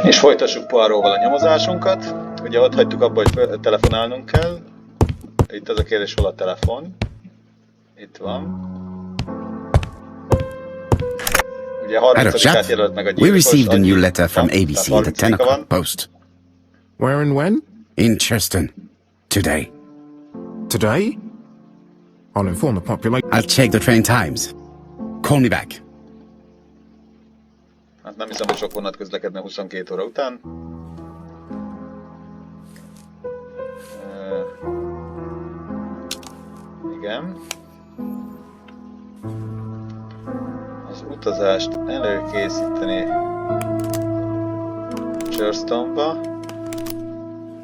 És folytassuk Poirotval a nyomozásunkat. Ugye ott hagytuk abba, hogy telefonálnunk kell. Itt az a kérdés, hol a telefon. Itt van. Ugye 30-át jelölt meg a gyilkos. We received a new letter from ABC at the 10 o'clock post. Where and when? In Cheston. Today. Today? I'll inform the population. I'll check the train times. Call me back. Hát nem hiszem, hogy sok vonat közlekedne 22 óra után. Igen. Az utazást előkészíteni Charlestonba.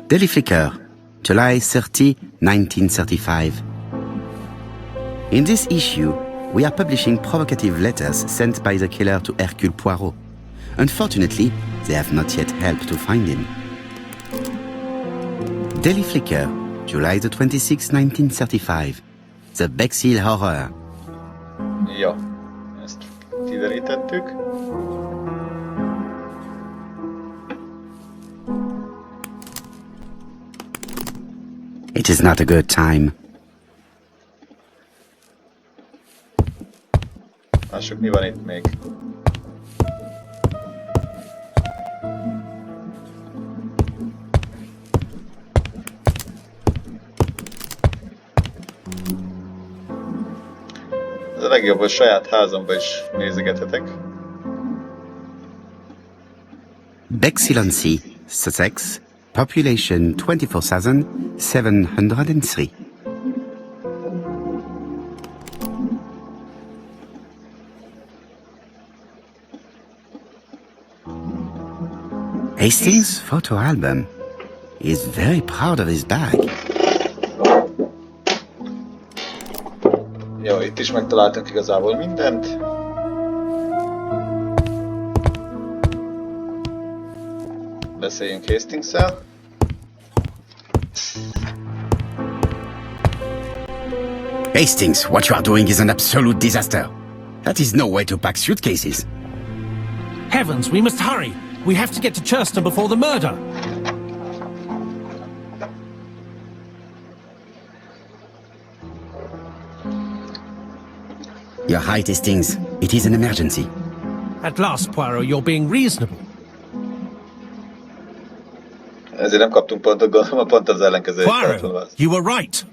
Daily Flicker, July 30, 1935. In this issue, we are publishing provocative letters sent by the killer to Hercule Poirot. Unfortunately, they have not yet helped to find him. Daily Flicker, July the 26th, 1935. The Bexhill Horror. Ja, ezt kiderítettük. It is not a good time. Lássuk, mi van itt még. Ez a legjobb, hogy saját házamba is nézegethetek. Bexhill-on-Sea, Sussex, population 24,703. Hastings' photo album. He is very proud of his bag. Jó, itt is megtaláltunk igazából mindent. Beszéljünk Hastings-szel. Hastings, what you are doing is an absolute disaster. That is no way to pack suitcases. Heavens, we must hurry! We have to get to Churston before the murder! You're right, Hastings. It is an emergency. At last, Poirot, you're being reasonable. Ezért nem kaptunk pontot, gondolom, pont az ellenkező. Poirot, you were right.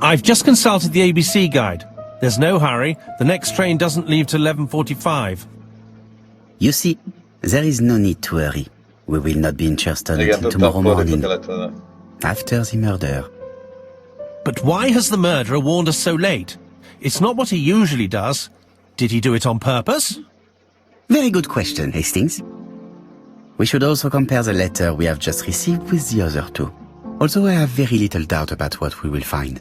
I've just consulted the ABC guide. There's no hurry. The next train doesn't leave till 11:45. You see, there is no need to hurry. We will not be in Churston until tomorrow morning, after the murder. But why has the murderer warned us so late? It's not what he usually does. Did he do it on purpose? Very good question, Hastings. We should also compare the letter we have just received with the other two, although I have very little doubt about what we will find.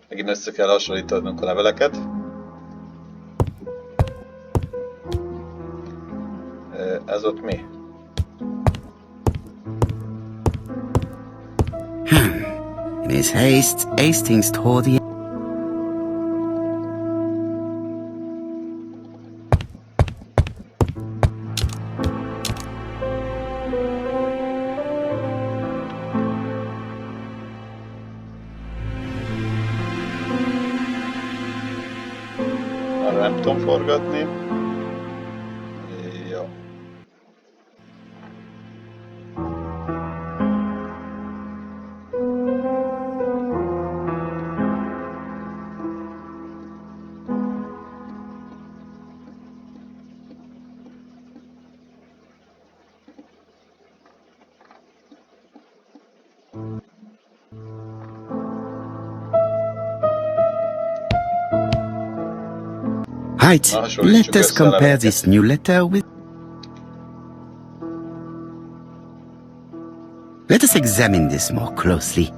Megint össze kell hasonlítanunk a leveleket. Ez ott mi? In his haste, Hastings tore the... Arra nem tudom forgatni. Jó. Right, let us compare this new letter with... Let us examine this more closely.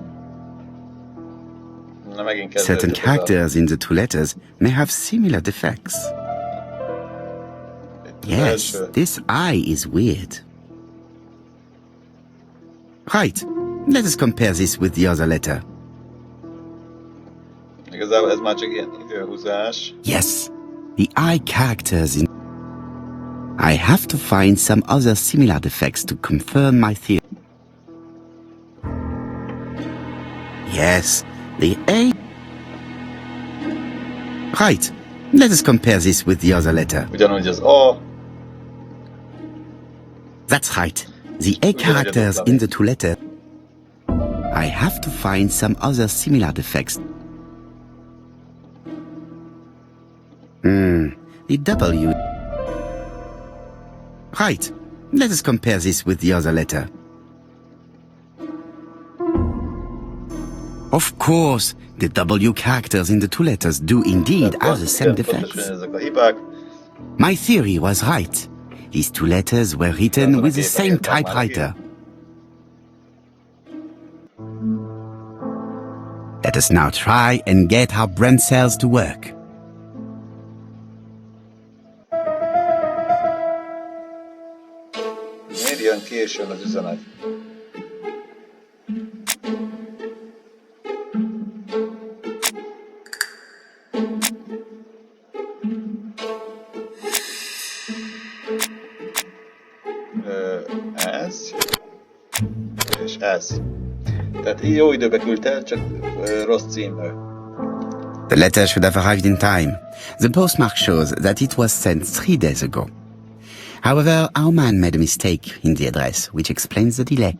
Certain characters in the two letters may have similar defects. Yes, this I is weird. Right, let us compare this with the other letter. Igazából ez már csak ilyen időhúzás. Yes, the eye characters in... I have to find some other similar defects to confirm my theory. Yes, the A... Right. Let us compare this with the other letter. Ugyanúgy az A. That's right. The A characters in the two letters. I have to find some other similar defects. The W. Right. Let us compare this with the other letter. Of course, the W characters in the two letters do indeed have the same defects. Ezek a hibák. My theory was right. These two letters were written with the same typewriter. Let us now try and get our brain cells to work. Miért ilyen későn az üzenet? Ez és ez. Tehát jó időbe küldte, csak rossz című. The letter should have arrived in time. The postmark shows that it was sent 3 days ago. However, our man made a mistake in the address, which explains the delay.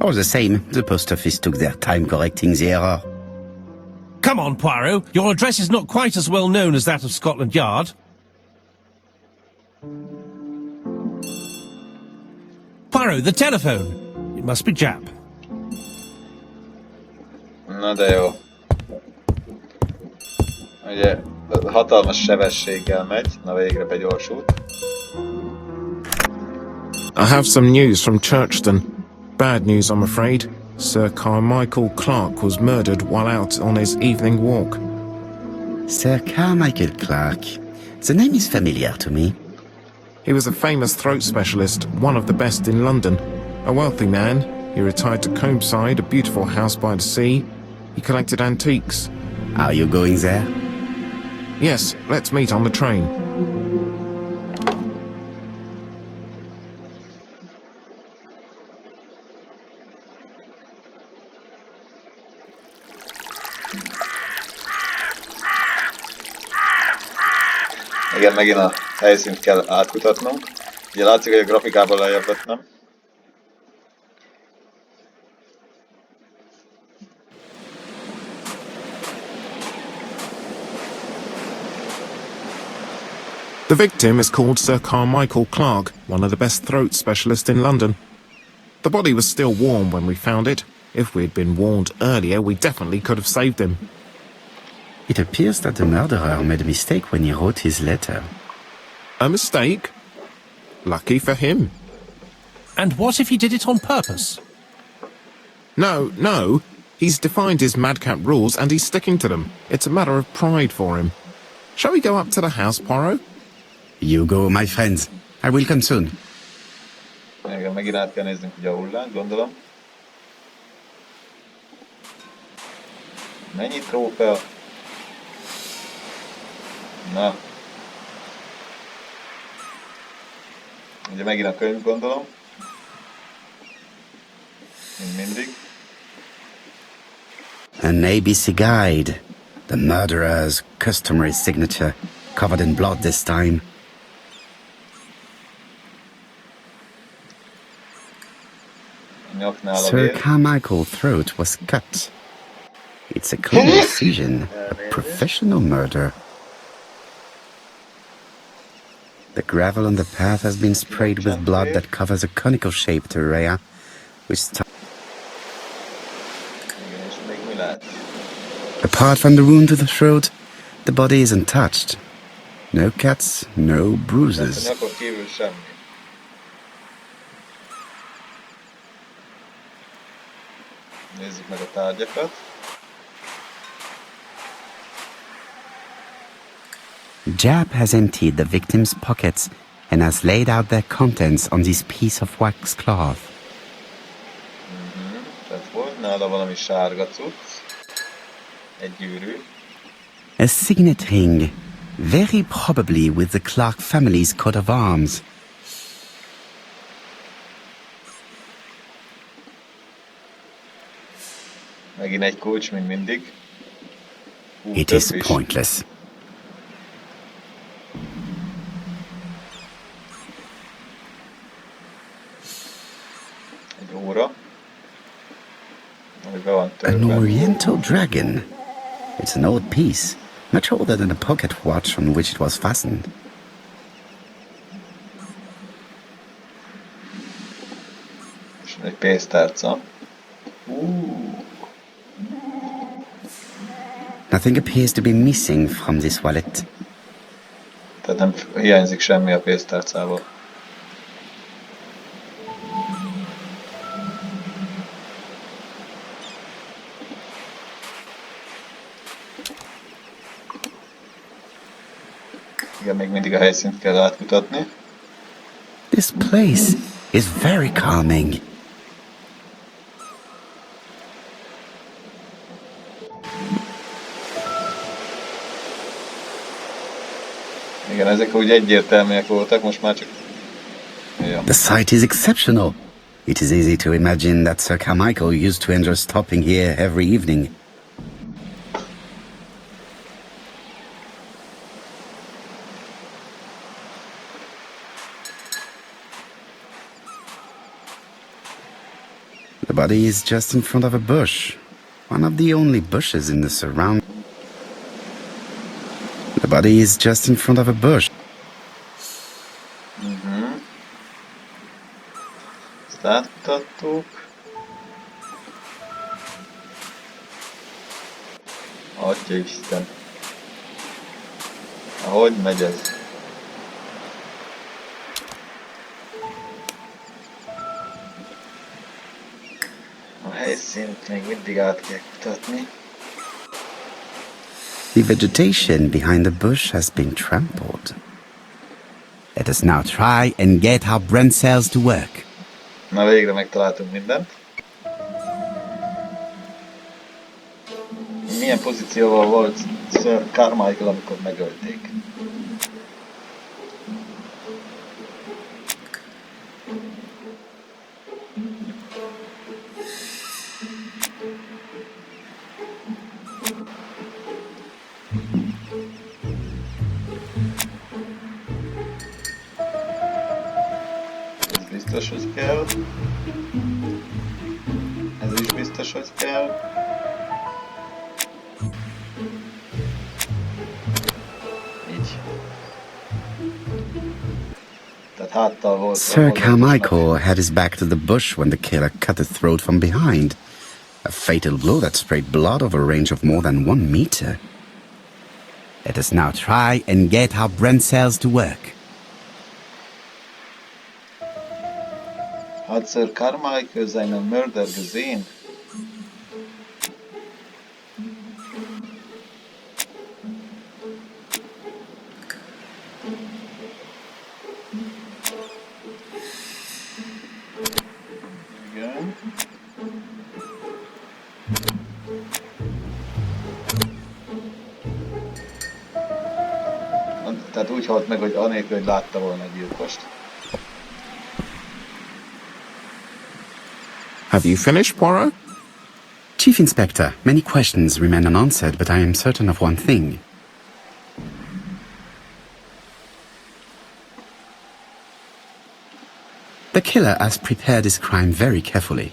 All the same, the post office took their time correcting the error. Come on, Poirot. Your address is not quite as well known as that of Scotland Yard. Poirot, the telephone. It must be Jap. Na de jó. Ugye hatalmas sebességgel megy, na végre begyorsult. I have some news from Churchton. Bad news, I'm afraid. Sir Carmichael Clark was murdered while out on his evening walk. Sir Carmichael Clark. The name is familiar to me. He was a famous throat specialist, one of the best in London. A wealthy man, he retired to Combside, a beautiful house by the sea. He collected antiques. Are you going there? Yes, let's meet on the train. Igen, megint a helyszínt kell átkutatnunk. Ugye látszik, hogy a grafikában lejjebb vettem. The victim is called Sir Carmichael Clark, one of the best throat specialists in London. The body was still warm when we found it. If we'd been warned earlier, we definitely could have saved him. It appears that the murderer made a mistake when he wrote his letter. A mistake? Lucky for him. And what if he did it on purpose? No. He's defined his madcap rules and he's sticking to them. It's a matter of pride for him. Shall we go up to the house, Poirot? You go, my friends. I will come soon. Igen, megint át kell néznünk ugye a hullát, gondolom. Mennyi trófea? Na. Ugye megint a könyv, gondolom. Mint mindig. An ABC guide. The murderer's customary signature, covered in blood this time. Nyaknál a Sir vér. Carmichael's throat was cut. It's a clean incision, a professional murder. The gravel on the path has been sprayed with blood that covers a conical-shaped area, which Igen, és még mi lehet? apart from the wound to the throat, the body is untouched. No cuts, no A bruises. nyakon kívül semmi. Nézzük meg a tárgyakat. Jap has emptied the victim's pockets and has laid out their contents on this piece of wax cloth. Tehát volt nála valami sárga cucc. Egy gyűrű. A signet ring, Very probably with the Clark family's coat of arms. Megint egy kulcs, mint mindig. It több is is. pointless. Egy óra. Ami be van An törve. Oriental dragon. It's an old piece, much older than the pocket watch on which it was fastened. És egy pénztárca. Nothing appears to be missing from this wallet. Tehát nem hiányzik semmi a pénztárcából. Igen, még mindig a helyszínt kell átkutatni. This place is very calming. Igen, ezek úgy egyértelműek voltak, most már csak... Ja. The site is exceptional. It is easy to imagine that Sir Carmichael used to enjoy stopping here every evening. The body is just in front of a bush. One of the only bushes in the surround. The body is just in front of a bush. Ezt átkutattuk. Atya Isten. Ahogy megy ez? A helyszínt még mindig át kell kutatni. The vegetation behind the bush has been trampled. Let us now try and get our brain cells to work. Na végre megtaláltunk mindent. Milyen pozícióval volt Sir Carmichael, amikor megölték? Ez biztos, hogy kell. Ez is biztos, hogy kell. Így. Tehát háttal volt. Sir Carmichael had his back to the bush when the killer cut the throat from behind. A fatal blow that sprayed blood over a range of more than 1 meter. Let us now try and get our brain cells to work. Hat Sir Carmichael seinen Mörder gesehen? Igen. Tehát úgy halt meg, hogy anélkül, hogy látta volna a gyilkost. Have you finished, Poirot? Chief Inspector, many questions remain unanswered, but I am certain of one thing. The killer has prepared his crime very carefully.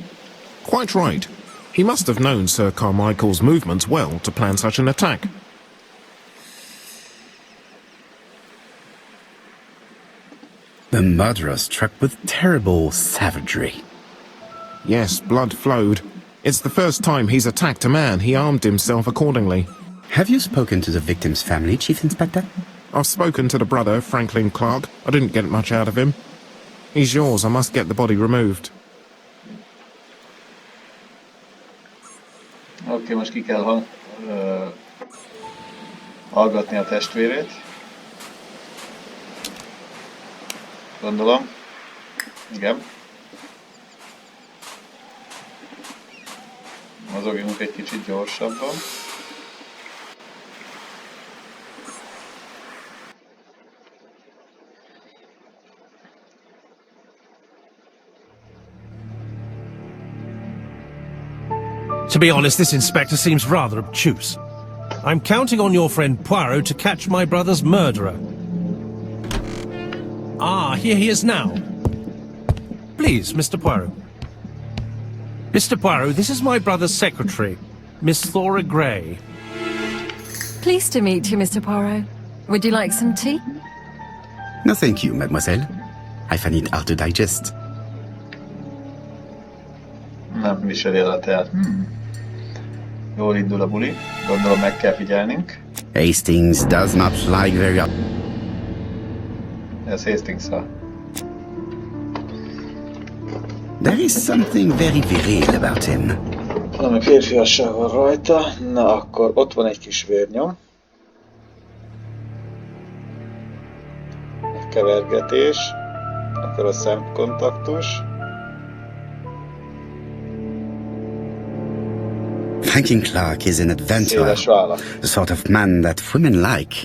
Quite right. He must have known Sir Carmichael's movements well to plan such an attack. The murderer struck with terrible savagery. Yes, blood flowed. It's the first time he's attacked a man. He armed himself accordingly. Have you spoken to the victim's family, Chief Inspector? I've spoken to the brother, Franklin Clark. I didn't get much out of him. He's yours. I must get the body removed. Oké, most ki kell hallgatni a testvérét. Gondolom. Igen. Mozogjunk egy kicsit gyorsabban. To be honest, this inspector seems rather obtuse. I'm counting on your friend Poirot to catch my brother's murderer. Ah, here he is now. Please, Mr. Poirot. Mr. Poirot, this is my brother's secretary, Miss Thora Gray. Pleased to meet you, Mr. Poirot. Would you like some tea? No thank you, mademoiselle. I find it hard to digest. Nem viseli el a teát. Jól indul a buli. Gondolom meg kell figyelnünk. Hastings does not like very up. Ez Hastings-a. There is something very viril about him. Valami férfiasság van rajta. Na, akkor ott van egy kis vérnyom. Egy kevergetés. Akkor a szemkontaktus. Franklin Clark is an adventurer, Széles vállak. the sort of man that women like.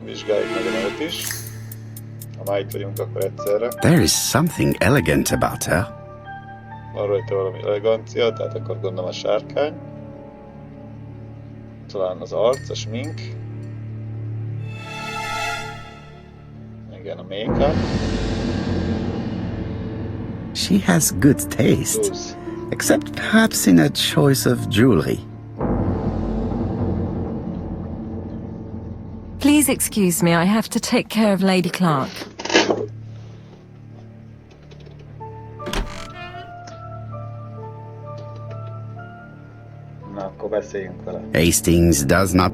Vizsgáljuk meg a nőt is. Ha már itt vagyunk, akkor egyszerre. There is something elegant about her. Van rajta valami elegancia, tehát akkor gondolom a sárkány. Talán az arc, a smink. Igen, a make-up. She has good taste, Plusz. except perhaps in her choice of jewelry. Please excuse me, I have to take care of Lady Clark. Na, akkor beszéljünk vele. Hastings does not.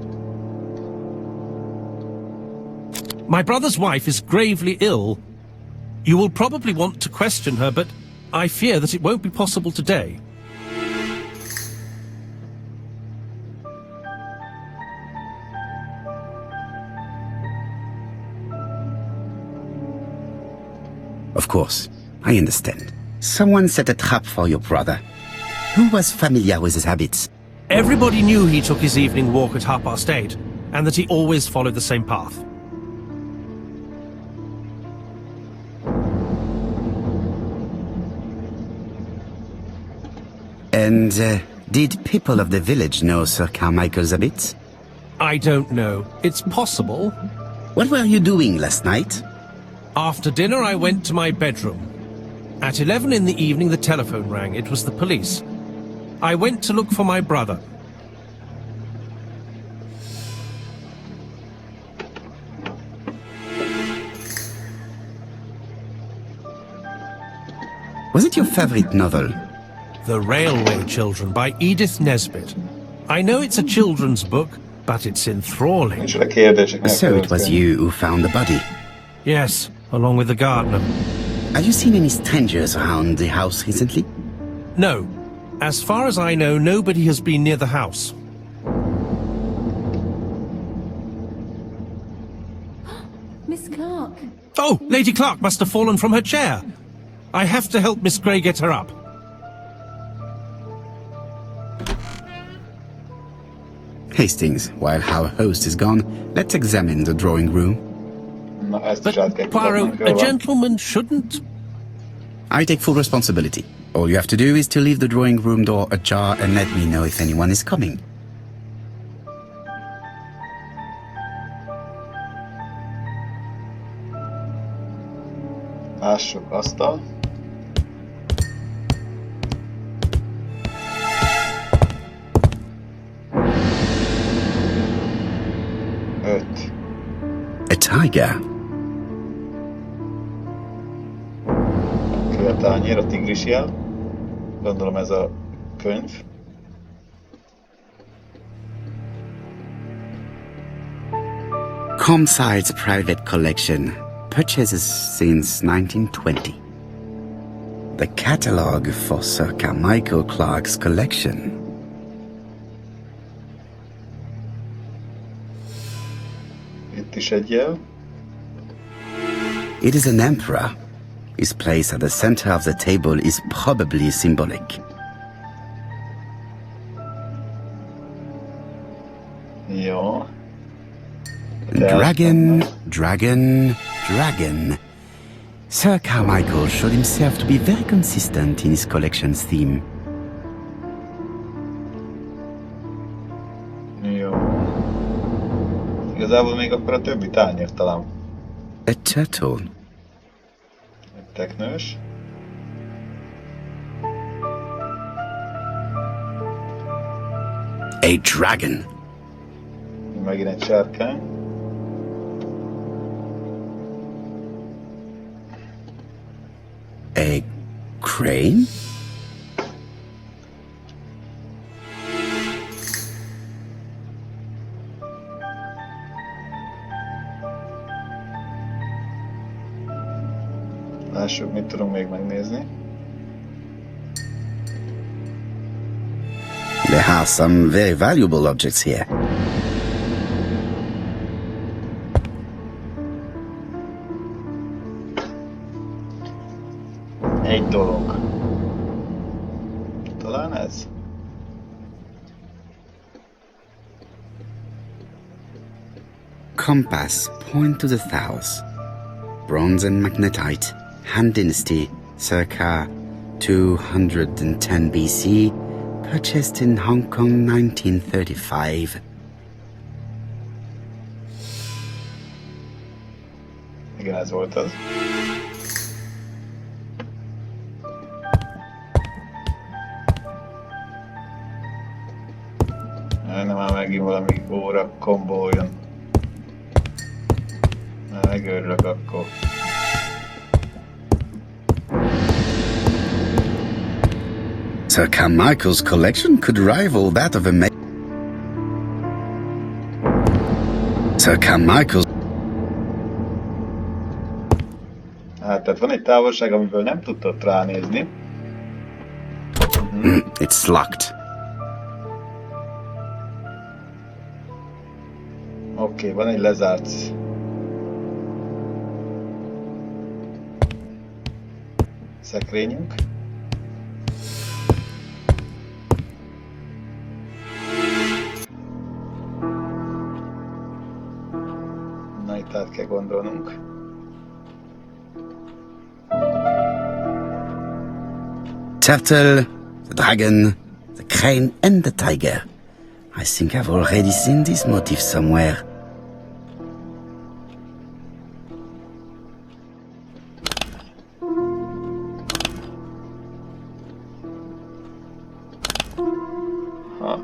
My brother's wife is gravely ill. You will probably want to question her, but I fear that it won't be possible today. Of course, I understand. Someone set a trap for your brother. Who was familiar with his habits? Everybody knew he took his evening walk at 8:30, and that he always followed the same path. And did people of the village know Sir Carmichael's habits? I don't know. It's possible. What were you doing last night? After dinner, I went to my bedroom. At 11 in the evening, the telephone rang. It was the police. I went to look for my brother. Was it your favorite novel? The Railway Children by Edith Nesbit. I know it's a children's book, but it's enthralling. Micsoda kérdések So it was you who found the body. Yes, along with the gardener. Have you seen any strangers around the house recently? No. As far as I know, nobody has been near the house. Miss Clark. Oh, Lady Clark must have fallen from her chair. I have to help Miss Gray get her up. Hastings, while our host is gone, let's examine the drawing room. Na, ezt is But, át kell Poirot, kutatnunk a róla. gentleman shouldn't... I take full responsibility. All you have to do is to leave the drawing room door ajar and let me know if anyone is coming. Lássuk asztal. Öt. A tiger. Kőtányér, a tigris jel. Gondolom ez a könyv. Comside's private collection. Purchases since 1920. The catalogue for Sir Carmichael Clark's collection. Itt is egy jel. It is an emperor. His place at the center of the table is probably symbolic. Jó. Dragon, dragon, dragon. Sir Carmichael showed himself to be very consistent in his collection's theme. Jó. Igazából még akkor a többi tányér talán. A turtle. Egy teknős. A dragon. Megint egy sárkány. A crane? Lássuk, mit tudunk még megnézni. There are some very valuable objects here. Egy dolog. Talán ez? Compass, point to the south. Bronze and magnetite, Han Dynasty, circa 210 BC, purchased in Hong Kong 1935. Igen, ez volt az. Nem, már megint valami óra kombó jön. Megőrülök akkor. Sir Carmichael's collection could rival that of a Sir Carmichael's... Hát, tehát van egy távolság, amiből nem tudtott ránézni. It's locked. Oké, van egy lezárt szekrényünk. Na, itt át kell gondolnunk. Turtle, the dragon, the crane and the tiger. I think I've already seen this motif somewhere. Ha.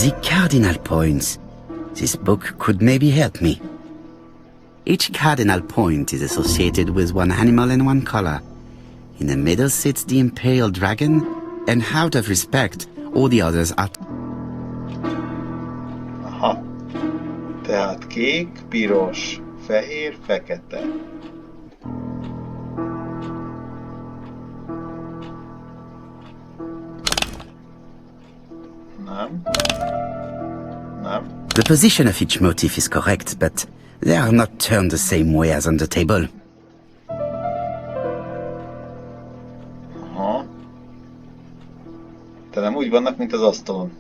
The cardinal points. This book could maybe help me. Each cardinal point is associated with one animal and one color. In the middle sits the imperial dragon, and out of respect, all the others are... Aha. Tehát kék, piros, fehér, fekete. Nem. Nem. The position of each motif is correct, but they are not turned the same way as on the table. Aha. De nem úgy vannak, mint az asztalon.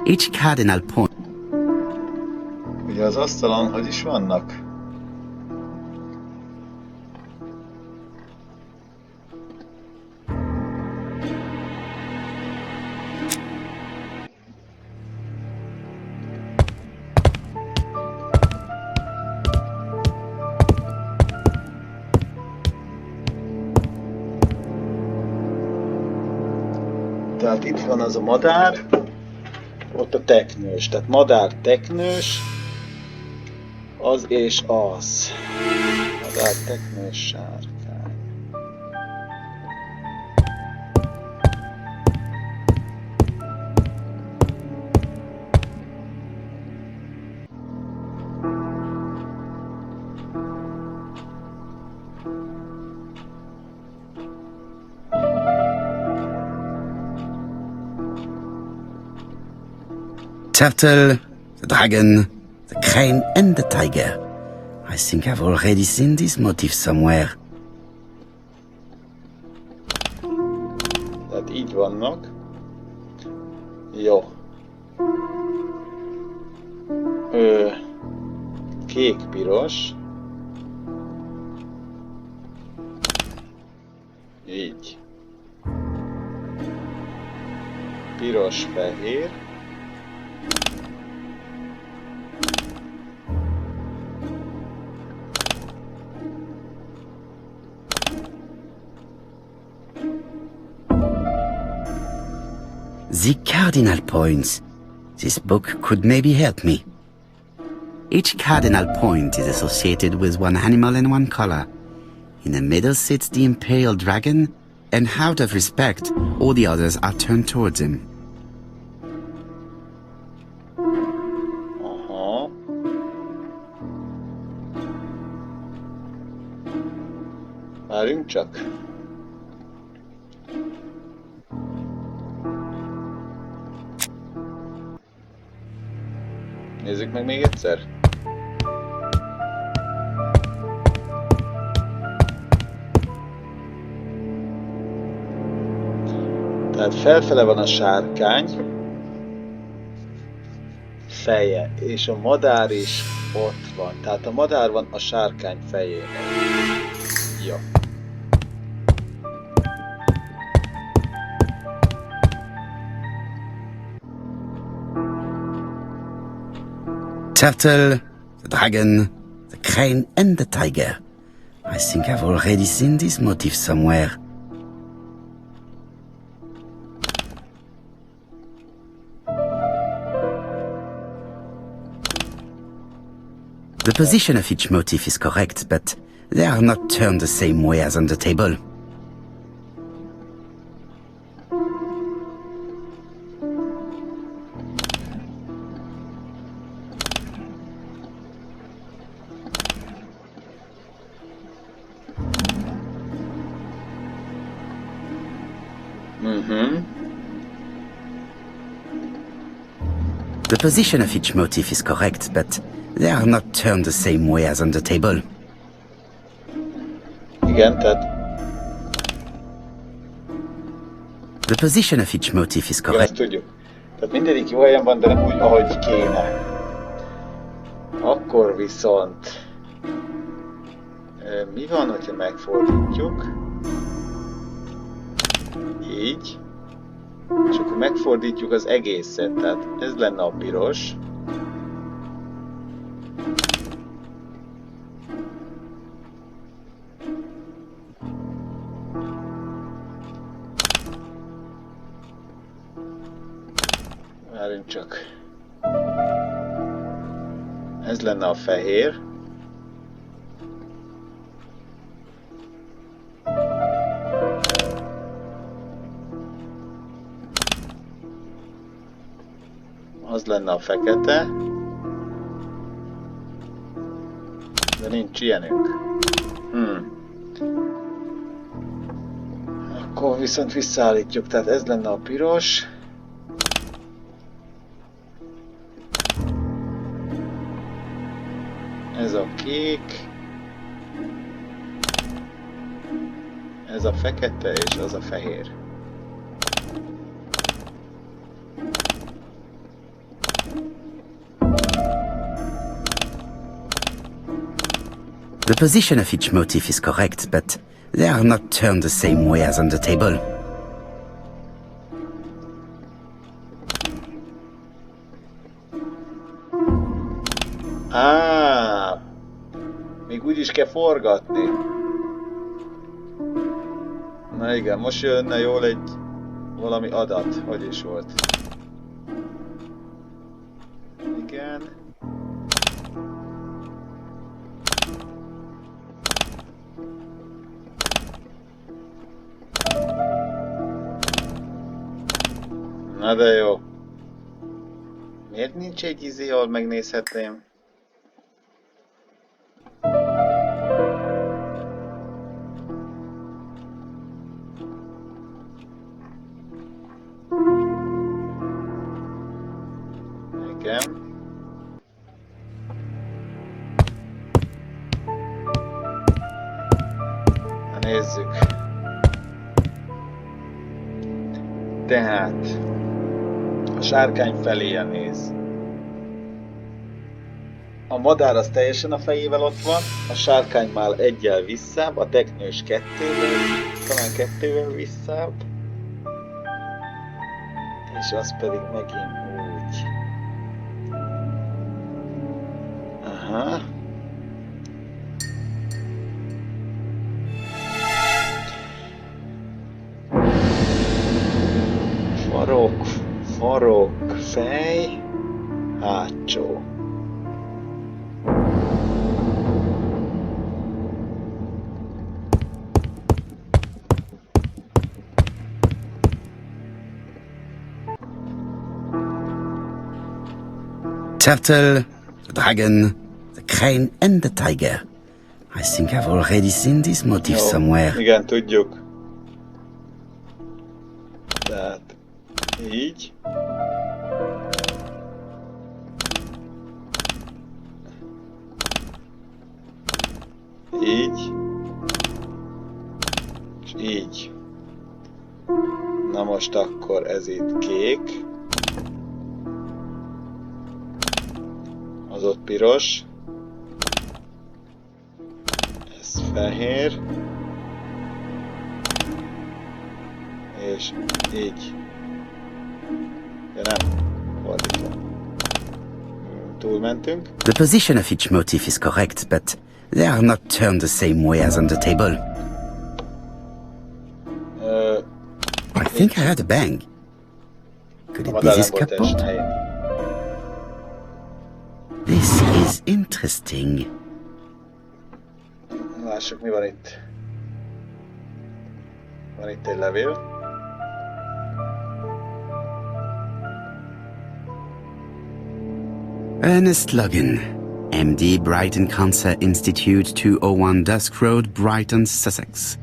Each cardinal point... Ugye az asztalon hogy is vannak? Tehát itt van az a madár, ott a teknős. Tehát madár, teknős, az és az. Madár, teknős, sárkány. Turtle, the dragon, the crane and the tiger. I think I've already seen this motif somewhere. Tehát így vannak. Jó. Kék-piros. Így. Piros-fehér. The cardinal points. This book could maybe help me. Each cardinal point is associated with one animal and one color. In the middle sits the imperial dragon, and out of respect, all the others are turned towards him. Aha. Várjunk csak. Nézzük meg még egyszer. Tehát felfele van a sárkány feje, és a madár is ott van. Tehát a madár van a sárkány fejénél. Jó. Turtle, the dragon, the crane and the tiger. I think I've already seen this motif somewhere. The position of each motif is correct, but they are not turned the same way as on the table. The position of each motif is correct, but they are not turned the same way as on the table. Igen, tehát... The position of each motif is Igen, correct. ezt tudjuk. Tehát mindegyik jó helyen van, de nem úgy, ahogy kéne. Akkor viszont... Mi van, hogyha megfordítjuk? Így. És akkor megfordítjuk az egészet, tehát ez lenne a piros. Várjunk csak. Ez lenne a fehér. Az lenne a fekete. De nincs ilyenünk. Akkor viszont visszaállítjuk, tehát ez lenne a piros. Ez a kék. Ez a fekete és az a fehér. The position of each motif is correct, but they are not turned the same way as on the table. Még úgy is kell forgatni. Na igen, most jönne jól egy valami adat, hogy is volt. Igen. Na de jó. Miért nincs egy izé, ahol megnézhetném? Nézzük. Tehát a sárkány feléje néz. A madár az teljesen a fejével ott van, a sárkány már egyel visszább, a teknős kettővel, talán kettővel visszább, és az pedig megint úgy. Aha. Farok, fej, hátsó. Turtle, the dragon, the crane and the tiger. I think I've already seen this motif somewhere. Igen, tudjuk. Tehát így. Így. És így. Na most akkor ez itt kék. Az ott piros. Ez fehér. És így. Ja nem, fordítva. Túlmentünk. The position of each motif is correct, but they are not turned the same way as on the table. I think I heard a bang. Could it be this cupboard? This is interesting. Lássuk, mi van itt. Van itt egy levél. Ernest Logan, MD, Brighton Cancer Institute, 201 Dusk Road, Brighton, Sussex.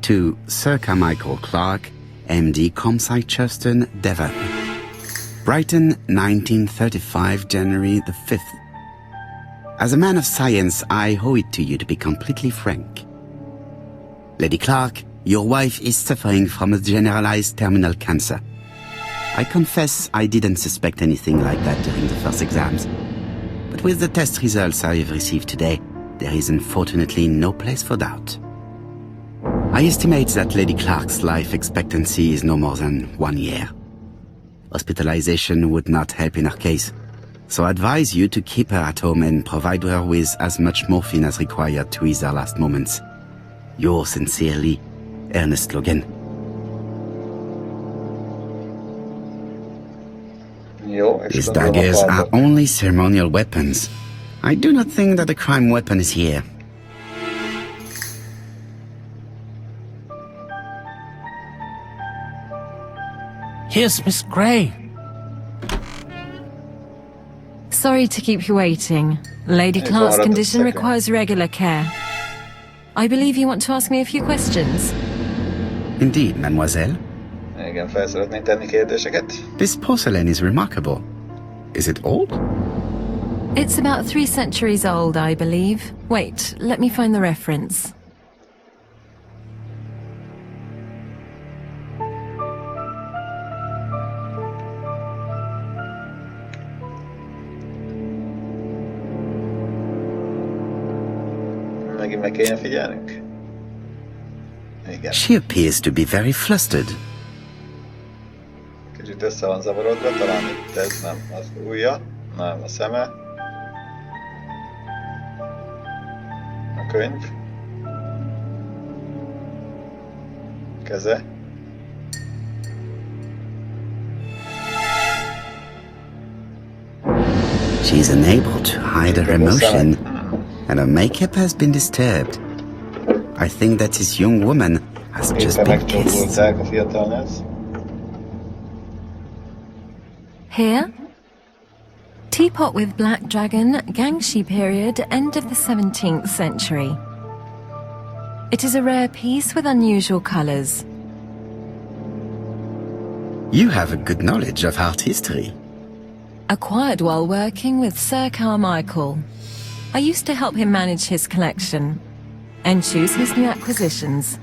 To Sir Carmichael Clark, MD, Comsite Churston, Devon. Brighton, 1935, January the 5th. As a man of science, I owe it to you to be completely frank. Lady Clark, your wife is suffering from a generalized terminal cancer. I confess I didn't suspect anything like that during the first exams. But with the test results I have received today, there is unfortunately no place for doubt. I estimate that Lady Clark's life expectancy is no more than 1 year. Hospitalization would not help in her case, so I advise you to keep her at home and provide her with as much morphine as required to ease her last moments. Yours sincerely, Ernest Logan. These daggers are only ceremonial weapons. I do not think that the crime weapon is here. Here's Miss Gray. Sorry to keep you waiting. Lady Clark's condition requires regular care. I believe you want to ask me a few questions. Indeed, mademoiselle. Igen, fel szeretnék tenni kérdéseket. This porcelain is remarkable. Is it old? It's about 3 centuries old, I believe. Wait, let me find the reference. Megint meg kelljen figyelnünk? Igen. She appears to be very flustered. Kicsit össze van zavarodva, talán itt ez nem az ujja, nem a szeme. A könyv. Keze. She's unable to hide her emotion, and her makeup has been disturbed. I think that this young woman has just been kissed. A fiatalnőz. Here? Teapot with black dragon, Gangxi period, end of the 17th century. It is a rare piece with unusual colours. You have a good knowledge of art history. Acquired while working with Sir Carmichael. I used to help him manage his collection. and choose his new acquisitions.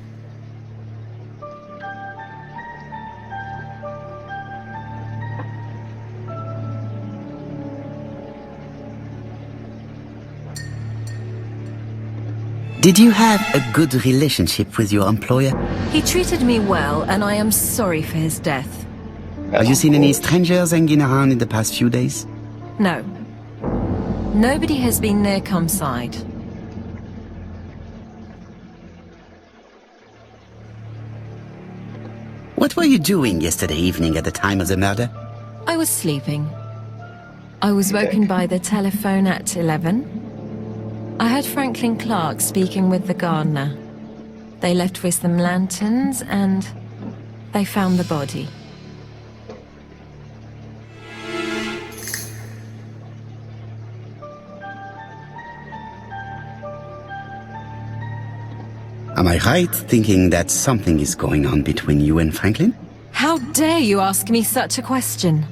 Did you have a good relationship with your employer? He treated me well, and I am sorry for his death. Have you seen any strangers hanging around in the past few days? No. Nobody has been near Cumside. What were you doing yesterday evening at the time of the murder? I was sleeping. I was woken by the telephone at 11. I heard Franklin Clark speaking with the gardener. They left with some lanterns and they found the body. Am I right thinking that something is going on between you and Franklin? How dare you ask me such a question?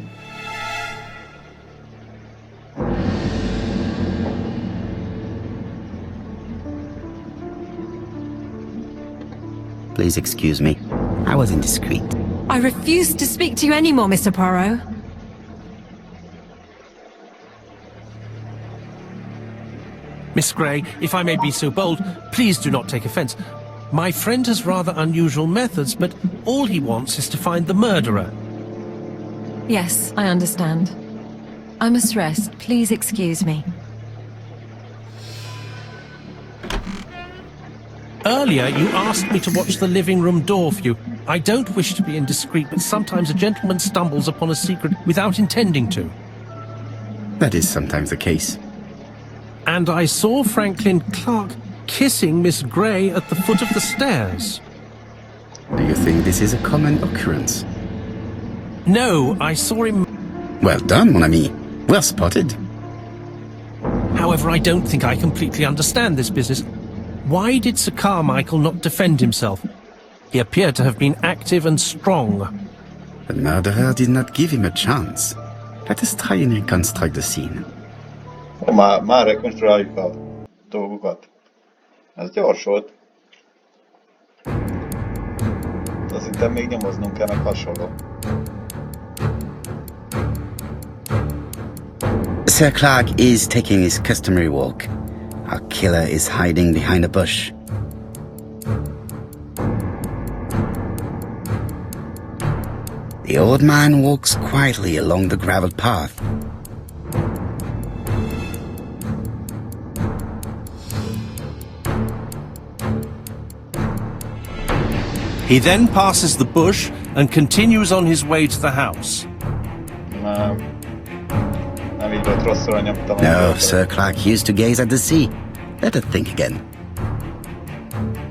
Please excuse me. I was indiscreet. I refuse to speak to you anymore, Mr. Poirot. Miss Gray, if I may be so bold, please do not take offense. My friend has rather unusual methods, but all he wants is to find the murderer. Yes, I understand. I must rest. Please excuse me. Earlier, you asked me to watch the living room door for you. I don't wish to be indiscreet, but sometimes a gentleman stumbles upon a secret without intending to. That is sometimes the case. And I saw Franklin Clark kissing Miss Gray at the foot of the stairs. Do you think this is a common occurrence? No, I saw him. Well done, mon ami. Well spotted. However, I don't think I completely understand this business. Why did Sir Carmichael not defend himself? He appeared to have been active and strong. The murderer did not give him a chance. Let us try and reconstruct the scene. Már rekonstruáljuk a dolgokat. Ez gyors volt. Azt hittem még nyomoznunk kell, meg hasonló. Sir Clark is taking his customary walk. Our killer is hiding behind a bush. The old man walks quietly along the gravel path. He then passes the bush and continues on his way to the house. Nem így volt, rosszul nyomtam. No, Sir Clark used to gaze at the sea. Let us think again.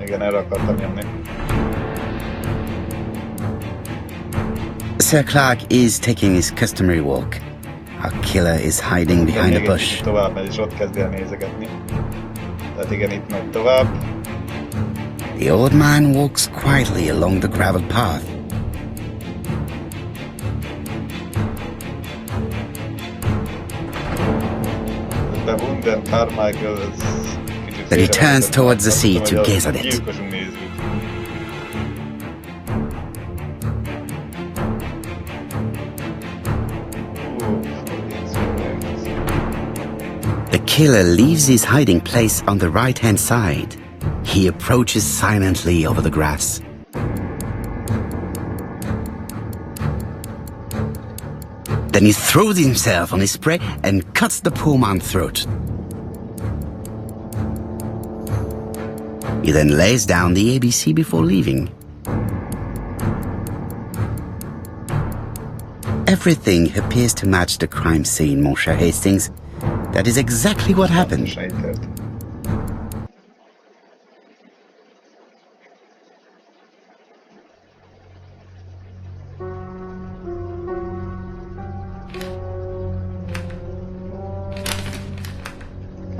Igen, erre akartam nyomni. Sir Clark is taking his customary walk. Our killer is hiding behind a bush. Tovább megy, és ott kezd el nézegetni. Tehát igen, itt megy tovább. The old man walks quietly along the gravel path. Then he turns towards the sea to gaze at it. The killer leaves his hiding place on the right-hand side. He approaches silently over the grass. Then he throws himself on his prey and cuts the poor man's throat. He then lays down the ABC before leaving. Everything appears to match the crime scene, mon cher Hastings. That is exactly what happened.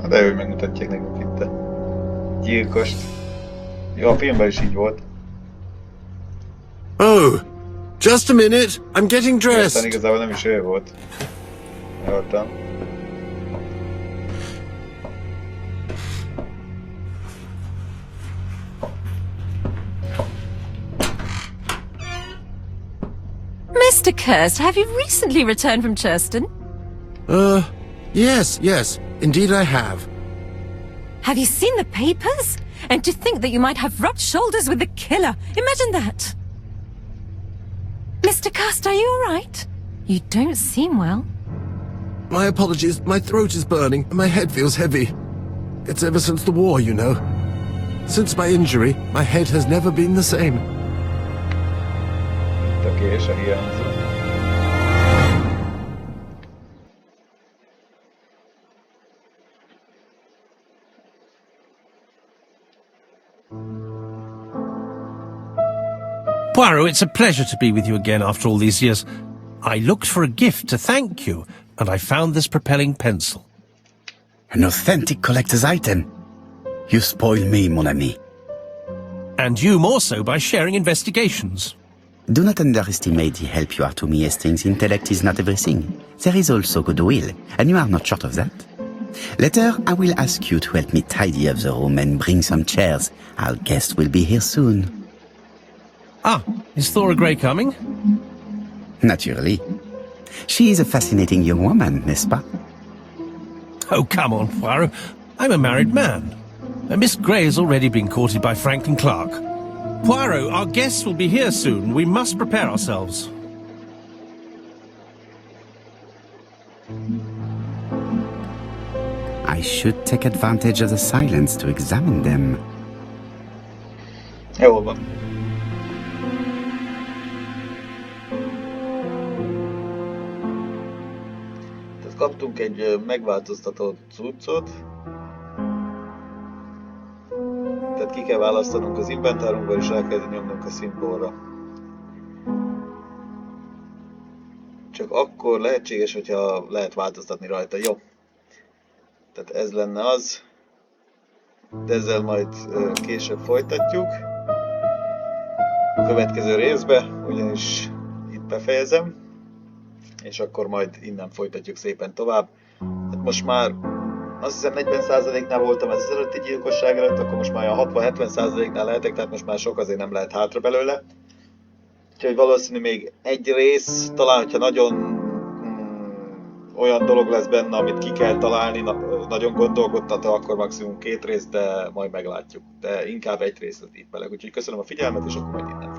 De ő megmutatják nekünk itt a gyilkost. Jó, a filmben is így volt. Oh, just a minute. I'm getting Aztán dressed. igazából nem is ő volt. Hallottam. Mr. Kirst, have you recently returned from Churston? Yes. Indeed I have. Have you seen the papers? And to think that you might have rubbed shoulders with the killer. Imagine that. Mr. Kirst, are you all right? You don't seem well. My apologies. My throat is burning and my head feels heavy. It's ever since the war, you know. Since my injury, my head has never been the same. Itt a kés, a hiányzó. Poirot, it's a pleasure to be with you again after all these years. I looked for a gift to thank you, and I found this propelling pencil. An authentic collector's item. You spoil me, mon ami. And you more so by sharing investigations. Do not underestimate the help you are to me, Hastings. Intellect is not everything. There is also goodwill, and you are not short of that. Later, I will ask you to help me tidy up the room and bring some chairs. Our guest will be here soon. Ah, is Thora Grey coming? Naturally. She is a fascinating young woman, n'est-ce pas? Oh, come on, Poirot. I'm a married man. And Miss Grey has already been courted by Franklin Clark. Poirot, our guests will be here soon. We must prepare ourselves. I should take advantage of the silence to examine them. Jól van. Tehát kaptunk egy megváltoztatott cuccot. Tehát ki kell választanunk az inventárunkból, és rá kell nyomnunk a szimbolra. Csak akkor lehetséges, hogyha lehet változtatni rajta. Jó. Tehát ez lenne az. De ezzel majd később folytatjuk. A következő részbe, ugyanis itt befejezem. És akkor majd innen folytatjuk szépen tovább. Hát most már azt hiszem 40%-nál voltam az előtti gyilkosság előtt, akkor most már a 60-70%-nál lehetek, tehát most már sok azért nem lehet hátra belőle. Úgyhogy valószínű még egy rész, talán hogyha nagyon olyan dolog lesz benne, amit ki kell találni, nagyon gondolkodtató, akkor maximum 2 rész, de majd meglátjuk. De inkább egy részlet így belek. Úgyhogy köszönöm a figyelmet, és akkor majd innen